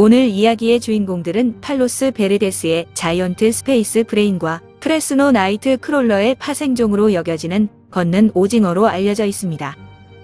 오늘 이야기의 주인공들은 팔로스 베르데스의 자이언트 스페이스 브레인과 프레스노 나이트 크롤러의 파생종으로 여겨지는 걷는 오징어로 알려져 있습니다.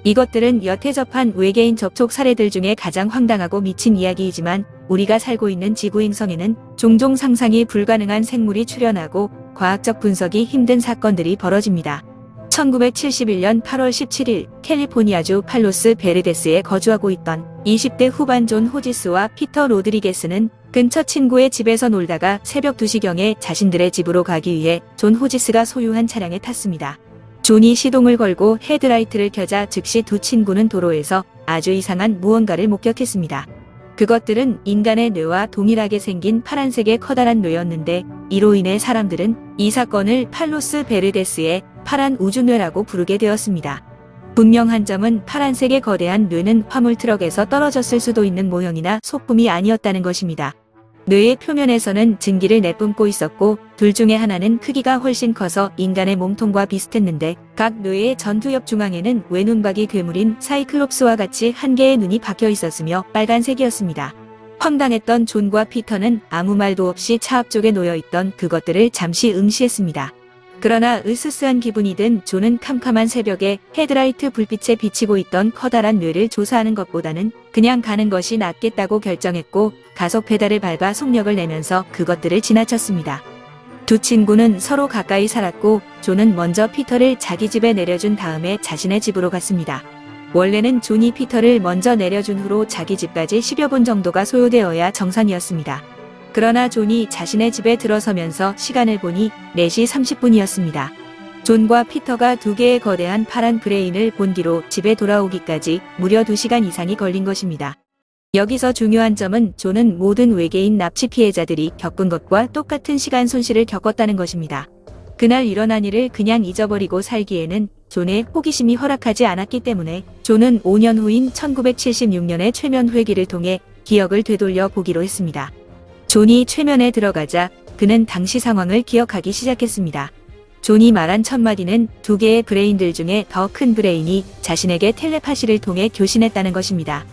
이것들은 여태 접한 외계인 접촉 사례들 중에 가장 황당하고 미친 이야기이지만 우리가 살고 있는 지구 행성에는 종종 상상이 불가능한 생물이 출현하고 과학적 분석이 힘든 사건들이 벌어집니다. 1971년 8월 17일 캘리포니아주 팔로스 베르데스에 거주하고 있던 20대 후반 존 호지스와 피터 로드리게스는 근처 친구의 집에서 놀다가 새벽 2시경에 자신들의 집으로 가기 위해 존 호지스가 소유한 차량에 탔습니다. 존이 시동을 걸고 헤드라이트를 켜자 즉시 두 친구는 도로에서 아주 이상한 무언가를 목격했습니다. 그것들은 인간의 뇌와 동일하게 생긴 파란색의 커다란 뇌였는데 이로 인해 사람들은 이 사건을 팔로스 베르데스의 파란 우주뇌라고 부르게 되었습니다. 분명한 점은 파란색의 거대한 뇌는 화물 트럭에서 떨어졌을 수도 있는 모형이나 소품이 아니었다는 것입니다. 뇌의 표면에서는 증기를 내뿜고 있었고 둘 중에 하나는 크기가 훨씬 커서 인간의 몸통과 비슷했는데 각 뇌의 전투엽 중앙에는 외눈박이 괴물인 사이클롭스와 같이 한 개의 눈이 박혀 있었으며 빨간색이었습니다. 황당했던 존과 피터는 아무 말도 없이 차 앞쪽에 놓여있던 그것들을 잠시 응시했습니다. 그러나 으스스한 기분이 든 존은 캄캄한 새벽에 헤드라이트 불빛에 비치고 있던 커다란 뇌를 조사하는 것보다는 그냥 가는 것이 낫겠다고 결정했고 가속 페달을 밟아 속력을 내면서 그것들을 지나쳤습니다. 두 친구는 서로 가까이 살았고 존은 먼저 피터를 자기 집에 내려준 다음에 자신의 집으로 갔습니다. 원래는 존이 피터를 먼저 내려준 후로 자기 집까지 10여 분 정도가 소요되어야 정상이었습니다. 그러나 존이 자신의 집에 들어서면서 시간을 보니 4시 30분이었습니다. 존과 피터가 두 개의 거대한 파란 브레인을 본 뒤로 집에 돌아오기까지 무려 2시간 이상이 걸린 것입니다. 여기서 중요한 점은 존은 모든 외계인 납치 피해자들이 겪은 것과 똑같은 시간 손실을 겪었다는 것입니다. 그날 일어난 일을 그냥 잊어버리고 살기에는 존의 호기심이 허락하지 않았기 때문에 존은 5년 후인 1976년의 최면 회기를 통해 기억을 되돌려 보기로 했습니다. 존이 최면에 들어가자 그는 당시 상황을 기억하기 시작했습니다. 존이 말한 첫 마디는 두 개의 브레인들 중에 더 큰 브레인이 자신에게 텔레파시를 통해 교신했다는 것입니다.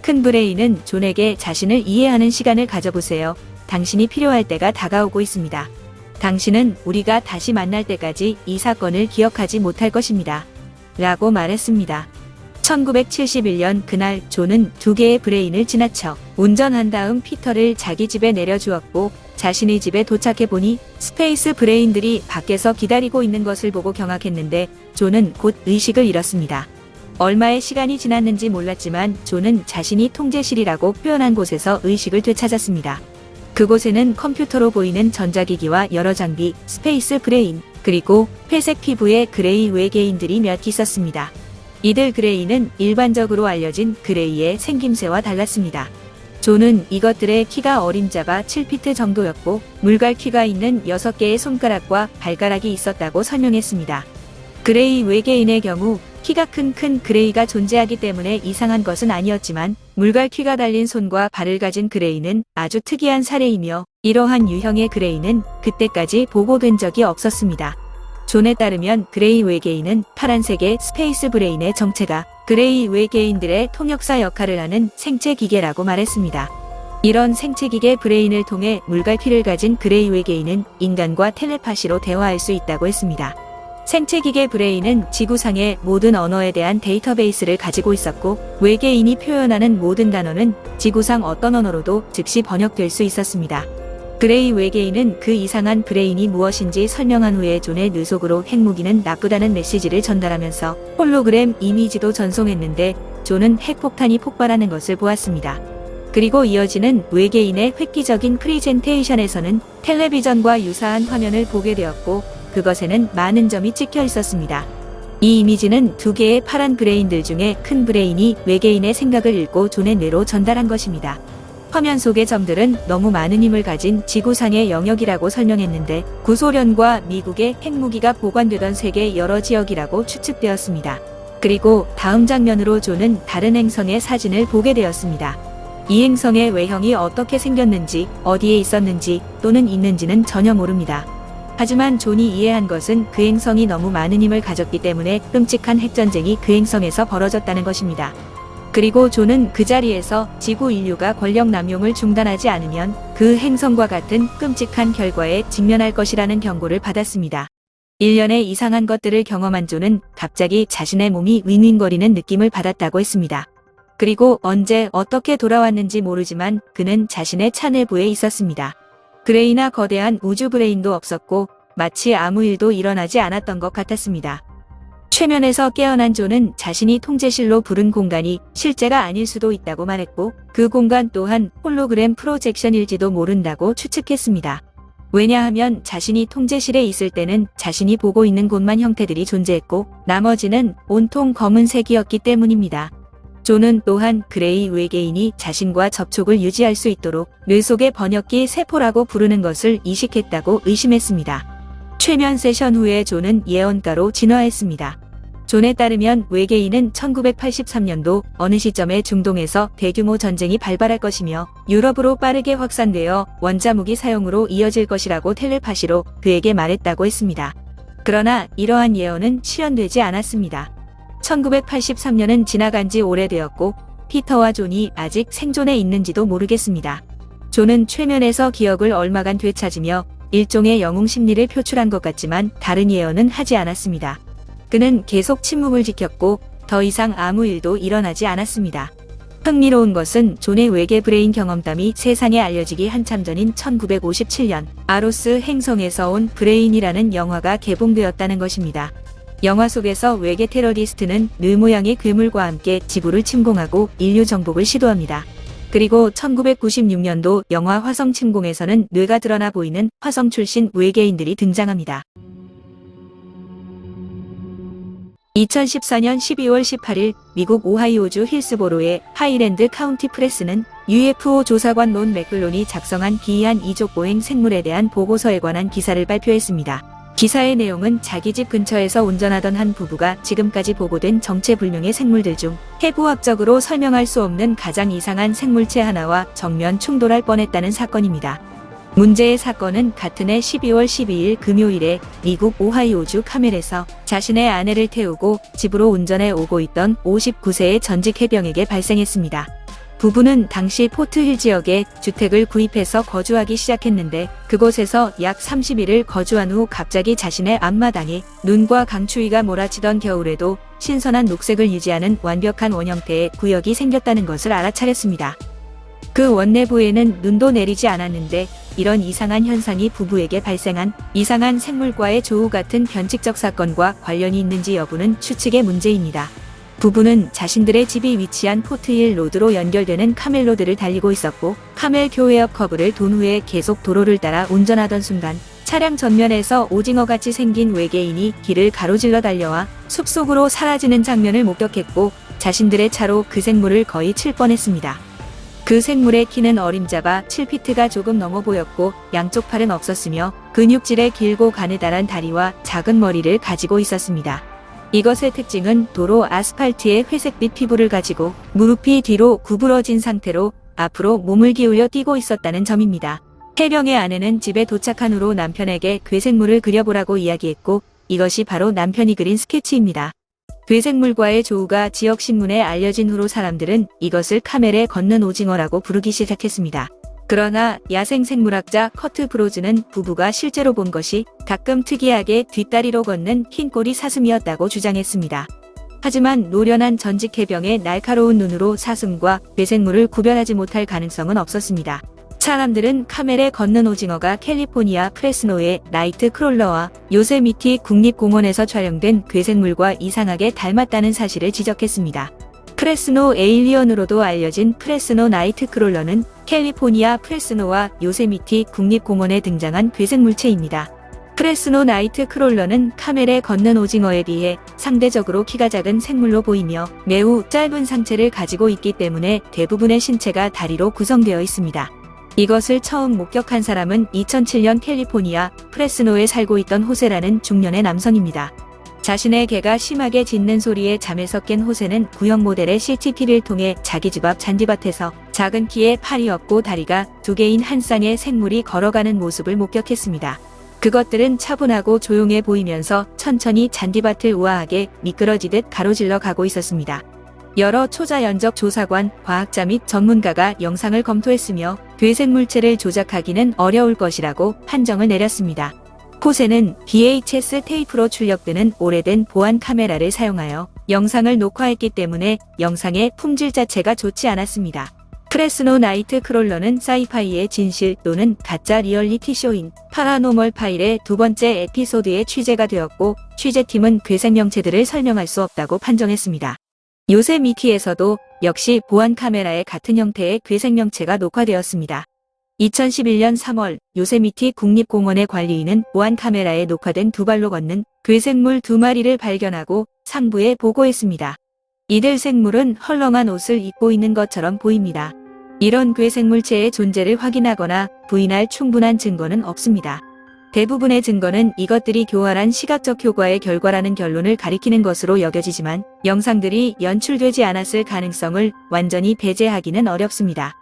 큰 브레인은 존에게 자신을 이해하는 시간을 가져보세요. 당신이 필요할 때가 다가오고 있습니다. 당신은 우리가 다시 만날 때까지 이 사건을 기억하지 못할 것입니다. 라고 말했습니다. 1971년 그날 존은 두 개의 브레인을 지나쳐 운전한 다음 피터를 자기 집에 내려주었고 자신의 집에 도착해 보니 스페이스 브레인들이 밖에서 기다리고 있는 것을 보고 경악했는데 존은 곧 의식을 잃었습니다. 얼마의 시간이 지났는지 몰랐지만 존은 자신이 통제실이라고 표현한 곳에서 의식을 되찾았습니다. 그곳에는 컴퓨터로 보이는 전자기기와 여러 장비, 스페이스 브레인, 그리고 회색 피부의 그레이 외계인들이 몇 있었습니다. 이들 그레이는 일반적으로 알려진 그레이의 생김새와 달랐습니다. 존은 이것들의 키가 어림잡아 7피트 정도였고 물갈퀴가 있는 6개의 손가락과 발가락이 있었다고 설명했습니다. 그레이 외계인의 경우 키가 큰 그레이가 존재하기 때문에 이상한 것은 아니었지만 물갈퀴가 달린 손과 발을 가진 그레이는 아주 특이한 사례이며 이러한 유형의 그레이는 그때까지 보고된 적이 없었습니다. 존에 따르면 그레이 외계인은 파란색의 스페이스 브레인의 정체가 그레이 외계인들의 통역사 역할을 하는 생체 기계라고 말했습니다. 이런 생체 기계 브레인을 통해 물갈퀴를 가진 그레이 외계인은 인간과 텔레파시로 대화할 수 있다고 했습니다. 생체 기계 브레인은 지구상의 모든 언어에 대한 데이터베이스를 가지고 있었고 외계인이 표현하는 모든 단어는 지구상 어떤 언어로도 즉시 번역될 수 있었습니다. 그레이 외계인은 그 이상한 브레인이 무엇인지 설명한 후에 존의 뇌 속으로 핵무기는 나쁘다는 메시지를 전달하면서 홀로그램 이미지도 전송했는데 존은 핵폭탄이 폭발하는 것을 보았습니다. 그리고 이어지는 외계인의 획기적인 프리젠테이션에서는 텔레비전과 유사한 화면을 보게 되었고 그것에는 많은 점이 찍혀 있었습니다. 이 이미지는 두 개의 파란 브레인들 중에 큰 브레인이 외계인의 생각을 읽고 존의 뇌로 전달한 것입니다. 화면 속의 점들은 너무 많은 힘을 가진 지구상의 영역이라고 설명했는데 구소련과 미국의 핵무기가 보관되던 세계 여러 지역이라고 추측되었습니다. 그리고 다음 장면으로 존은 다른 행성의 사진을 보게 되었습니다. 이 행성의 외형이 어떻게 생겼는지, 어디에 있었는지 또는 있는지는 전혀 모릅니다. 하지만 존이 이해한 것은 그 행성이 너무 많은 힘을 가졌기 때문에 끔찍한 핵전쟁이 그 행성에서 벌어졌다는 것입니다. 그리고 존은 그 자리에서 지구 인류가 권력 남용을 중단하지 않으면 그 행성과 같은 끔찍한 결과에 직면할 것이라는 경고를 받았습니다. 1년의 이상한 것들을 경험한 존은 갑자기 자신의 몸이 윙윙거리는 느낌을 받았다고 했습니다. 그리고 언제 어떻게 돌아왔는지 모르지만 그는 자신의 차내부에 있었습니다. 그레이나 거대한 우주 브레인도 없었고 마치 아무 일도 일어나지 않았던 것 같았습니다. 최면에서 깨어난 존은 자신이 통제실로 부른 공간이 실제가 아닐 수도 있다고 말했고 그 공간 또한 홀로그램 프로젝션일지도 모른다고 추측했습니다. 왜냐하면 자신이 통제실에 있을 때는 자신이 보고 있는 곳만 형태들이 존재했고 나머지는 온통 검은색이었기 때문입니다. 존은 또한 그레이 외계인이 자신과 접촉을 유지할 수 있도록 뇌 속의 번역기 세포라고 부르는 것을 이식했다고 의심했습니다. 최면 세션 후에 존은 예언가로 진화했습니다. 존에 따르면 외계인은 1983년도 어느 시점에 중동에서 대규모 전쟁이 발발할 것이며 유럽으로 빠르게 확산되어 원자무기 사용으로 이어질 것이라고 텔레파시로 그에게 말했다고 했습니다. 그러나 이러한 예언은 실현되지 않았습니다. 1983년은 지나간 지 오래되었고 피터와 존이 아직 생존해 있는지도 모르겠습니다. 존은 최면에서 기억을 얼마간 되찾으며 일종의 영웅 심리를 표출한 것 같지만 다른 예언은 하지 않았습니다. 그는 계속 침묵을 지켰고 더 이상 아무 일도 일어나지 않았습니다. 흥미로운 것은 존의 외계 브레인 경험담이 세상에 알려지기 한참 전인 1957년 아로스 행성에서 온 브레인이라는 영화가 개봉되었다는 것입니다. 영화 속에서 외계 테러리스트는 뇌 모양의 괴물과 함께 지구를 침공하고 인류 정복을 시도합니다. 그리고 1996년도 영화 화성 침공에서는 뇌가 드러나 보이는 화성 출신 외계인들이 등장합니다. 2014년 12월 18일 미국 오하이오주 힐스보로의 하이랜드 카운티 프레스는 UFO 조사관 론 맥글론이 작성한 기이한 이족 보행 생물에 대한 보고서에 관한 기사를 발표했습니다. 기사의 내용은 자기 집 근처에서 운전하던 한 부부가 지금까지 보고된 정체불명의 생물들 중 해부학적으로 설명할 수 없는 가장 이상한 생물체 하나와 정면 충돌할 뻔했다는 사건입니다. 문제의 사건은 같은 해 12월 12일 금요일에 미국 오하이오주 카멜에서 자신의 아내를 태우고 집으로 운전해 오고 있던 59세의 전직 해병에게 발생했습니다. 부부는 당시 포트힐 지역에 주택을 구입해서 거주하기 시작했는데 그곳에서 약 30일을 거주한 후 갑자기 자신의 앞마당에 눈과 강추위가 몰아치던 겨울에도 신선한 녹색을 유지하는 완벽한 원형태의 구역이 생겼다는 것을 알아차렸습니다. 그 원내부에는 눈도 내리지 않았는데 이런 이상한 현상이 부부에게 발생한 이상한 생물과의 조우 같은 변칙적 사건과 관련이 있는지 여부는 추측의 문제입니다. 부부는 자신들의 집이 위치한 포트힐 로드로 연결되는 카멜 로드를 달리고 있었고 카멜 교회 옆 커브를 돈 후에 계속 도로를 따라 운전하던 순간 차량 전면에서 오징어같이 생긴 외계인이 길을 가로질러 달려와 숲속으로 사라지는 장면을 목격했고 자신들의 차로 그 생물을 거의 칠 뻔했습니다. 그 생물의 키는 어림잡아 7피트가 조금 넘어 보였고 양쪽 팔은 없었으며 근육질의 길고 가느다란 다리와 작은 머리를 가지고 있었습니다. 이것의 특징은 도로 아스팔트의 회색빛 피부를 가지고 무릎이 뒤로 구부러진 상태로 앞으로 몸을 기울여 뛰고 있었다는 점입니다. 해병의 아내는 집에 도착한 후로 남편에게 괴생물을 그려보라고 이야기했고 이것이 바로 남편이 그린 스케치입니다. 괴생물과의 조우가 지역신문에 알려진 후로 사람들은 이것을 카멜에 걷는 오징어라고 부르기 시작했습니다. 그러나 야생생물학자 커트 브로즈는 부부가 실제로 본 것이 가끔 특이하게 뒷다리로 걷는 흰 꼬리 사슴이었다고 주장했습니다. 하지만 노련한 전직 해병의 날카로운 눈으로 사슴과 괴생물을 구별하지 못할 가능성은 없었습니다. 사람들은 카멜에 걷는 오징어가 캘리포니아 프레스노의 나이트 크롤러와 요세미티 국립공원에서 촬영된 괴생물과 이상하게 닮았다는 사실을 지적했습니다. 프레스노 에일리언으로도 알려진 프레스노 나이트 크롤러는 캘리포니아 프레스노와 요세미티 국립공원에 등장한 괴생물체입니다. 프레스노 나이트 크롤러는 카멜에 걷는 오징어에 비해 상대적으로 키가 작은 생물로 보이며 매우 짧은 상체를 가지고 있기 때문에 대부분의 신체가 다리로 구성되어 있습니다. 이것을 처음 목격한 사람은 2007년 캘리포니아 프레스노에 살고 있던 호세라는 중년의 남성입니다. 자신의 개가 심하게 짖는 소리에 잠에서 깬 호세는 구형 모델의 CCTV를 통해 자기 집 앞 잔디밭에서 작은 키에 팔이 없고 다리가 2개인 한 쌍의 생물이 걸어가는 모습을 목격했습니다. 그것들은 차분하고 조용해 보이면서 천천히 잔디밭을 우아하게 미끄러지듯 가로질러 가고 있었습니다. 여러 초자연적 조사관, 과학자 및 전문가가 영상을 검토했으며 괴생물체를 조작하기는 어려울 것이라고 판정을 내렸습니다. 포세는 VHS 테이프로 출력되는 오래된 보안 카메라를 사용하여 영상을 녹화했기 때문에 영상의 품질 자체가 좋지 않았습니다. 프레스노 나이트 크롤러는 사이파이의 진실 또는 가짜 리얼리티 쇼인 파라노멀 파일의 두 번째 에피소드에 취재가 되었고 취재팀은 괴생명체들을 설명할 수 없다고 판정했습니다. 요세미티에서도 역시 보안 카메라에 같은 형태의 괴생명체가 녹화되었습니다. 2011년 3월 요세미티 국립공원의 관리인은 보안 카메라에 녹화된 두 발로 걷는 괴생물 두 마리를 발견하고 상부에 보고했습니다. 이들 생물은 헐렁한 옷을 입고 있는 것처럼 보입니다. 이런 괴생물체의 존재를 확인하거나 부인할 충분한 증거는 없습니다. 대부분의 증거는 이것들이 교활한 시각적 효과의 결과라는 결론을 가리키는 것으로 여겨지지만 영상들이 연출되지 않았을 가능성을 완전히 배제하기는 어렵습니다.